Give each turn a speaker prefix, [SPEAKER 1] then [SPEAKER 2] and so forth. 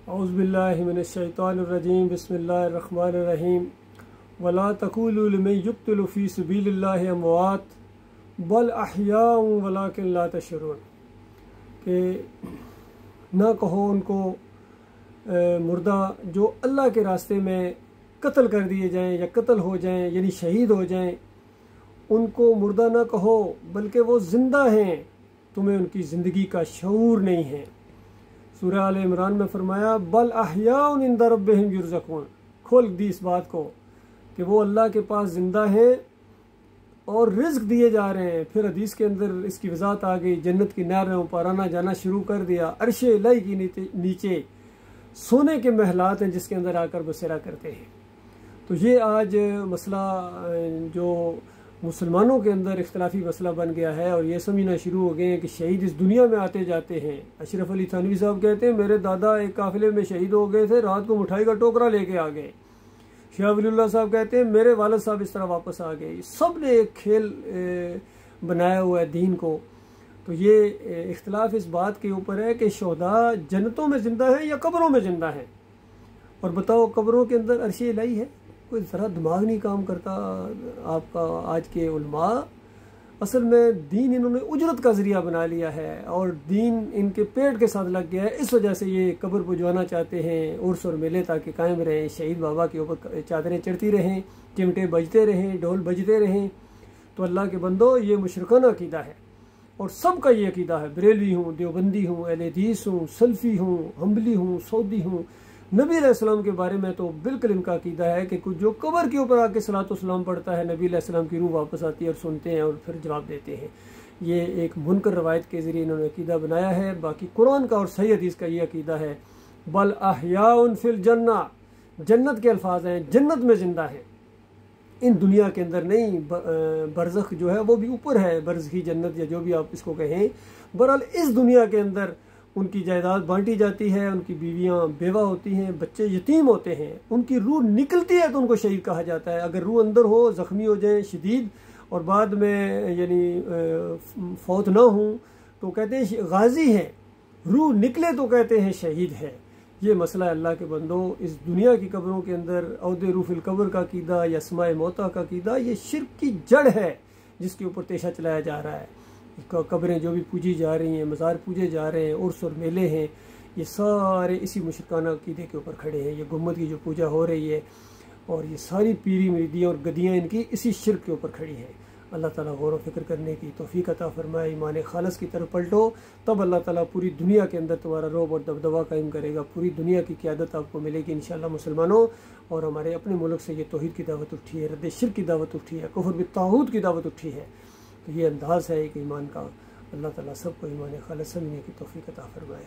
[SPEAKER 1] اعوذ باللہ من الشیطان الرجیم بسم اللہ الرحمن الرحیم ولا تقولوا لمن يقتل في سبيل الله اموات بل احیاء ولکن لا تشعرون، کہ نہ کہو ان کو مردہ جو اللہ کے راستے میں قتل کر دیے جائیں یا قتل ہو جائیں یعنی شہید ہو جائیں، ان کو مردہ نہ کہو بلکہ وہ زندہ ہیں، تمہیں ان کی زندگی کا شعور نہیں ہے۔ سورہ آل عمران میں فرمایا بل احیاء عند ربہم یرزقون، کھول دی اس بات کو کہ وہ اللہ کے پاس زندہ ہیں اور رزق دیے جا رہے ہیں۔ پھر حدیث کے اندر اس کی وضاحت آ گئی، جنت کی نہروں پر آنا جانا شروع کر دیا، عرش الہی کی نیچے سونے کے محلات ہیں جس کے اندر آ کر بسیرا کرتے ہیں۔ تو یہ آج مسئلہ جو مسلمانوں کے اندر اختلافی مسئلہ بن گیا ہے، اور یہ سمجھنا شروع ہو گئے ہیں کہ شہید اس دنیا میں آتے جاتے ہیں۔ اشرف علی تھانوی صاحب کہتے ہیں میرے دادا ایک قافلے میں شہید ہو گئے تھے، رات کو مٹھائی کا ٹوکرا لے کے آ گئے۔ شاہ ولی اللہ صاحب کہتے ہیں میرے والد صاحب اس طرح واپس آ گئے۔ سب نے ایک کھیل بنایا ہوا ہے دین کو۔ تو یہ اختلاف اس بات کے اوپر ہے کہ شہداء جنتوں میں زندہ ہیں یا قبروں میں زندہ ہیں۔ اور بتاؤ قبروں کے اندر عرش الہی ہے؟ کوئی ذرا دماغ نہیں کام کرتا آپ کا آج کے علماء۔ اصل میں دین انہوں نے اجرت کا ذریعہ بنا لیا ہے، اور دین ان کے پیٹ کے ساتھ لگ گیا ہے، اس وجہ سے یہ قبر پجوانا چاہتے ہیں، عرس اور میلے تاکہ قائم رہیں، شہید بابا کے اوپر چادریں چڑھتی رہیں، چمٹے بجتے رہیں، ڈھول بجتے رہیں۔ تو اللہ کے بندو، یہ مشرکانہ عقیدہ ہے، اور سب کا یہ عقیدہ ہے، بریلوی ہوں، دیوبندی ہوں، اہل حدیث ہوں، سلفی ہوں، حنبلی ہوں، سعودی ہوں۔ نبی علیہ السلام کے بارے میں تو بالکل ان کا عقیدہ ہے کہ جو قبر کے اوپر آ کے صلاۃ والسلام پڑھتا ہے، نبی علیہ السلام کی روح واپس آتی ہے اور سنتے ہیں اور پھر جواب دیتے ہیں۔ یہ ایک منکر روایت کے ذریعے انہوں نے عقیدہ بنایا ہے۔ باقی قرآن کا اور صحیح حدیث کا یہ عقیدہ ہے بل احیاء فی الجنہ، جنت کے الفاظ ہیں، جنت میں زندہ ہیں، ان دنیا کے اندر نہیں۔ برزخ جو ہے وہ بھی اوپر ہے، برزخی جنت یا جو بھی آپ اس کو کہیں۔ بہرحال اس دنیا کے اندر ان کی جائیداد بانٹی جاتی ہے، ان کی بیویاں بیوہ ہوتی ہیں، بچے یتیم ہوتے ہیں، ان کی روح نکلتی ہے تو ان کو شہید کہا جاتا ہے۔ اگر روح اندر ہو، زخمی ہو جائیں شدید، اور بعد میں یعنی فوت نہ ہوں تو کہتے ہیں غازی ہے، روح نکلے تو کہتے ہیں شہید ہے۔ یہ مسئلہ ہے اللہ کے بندو۔ اس دنیا کی قبروں کے اندر عود روح القبر کا عقیدہ یا اسماء موتا کا عقیدہ، یہ شرک کی جڑ ہے جس کے اوپر تیشہ چلایا جا رہا ہے۔ قبریں جو بھی پوجی جا رہی ہیں، مزار پوجے جا رہے ہیں، عرس اور میلے ہیں، یہ سارے اسی مشرکانہ عقیدے کے اوپر کھڑے ہیں۔ یہ گنبد کی جو پوجا ہو رہی ہے اور یہ ساری پیری مریدیاں اور گدیاں ان کی اسی شرک کے اوپر کھڑی ہیں۔ اللہ تعالیٰ غور و فکر کرنے کی توفیق عطا فرمائے، ایمان خالص کی طرف پلٹو، تب اللہ تعالیٰ پوری دنیا کے اندر تمہارا رعب اور دبدبہ قائم کرے گا، پوری دنیا کی قیادت آپ کو ملے گی انشاءاللہ مسلمانوں۔ اور ہمارے اپنے ملک سے یہ توحید کی دعوت اٹھی ہے، رد شرک کی دعوت اٹھی ہے، کفر بالطاغوت کی دعوت اٹھی ہے۔ تو یہ انداز ہے ایک ایمان کا۔ اللہ تعالیٰ سب کو ایمان خالص سمجھنے کی توفیق عطا فرمائے۔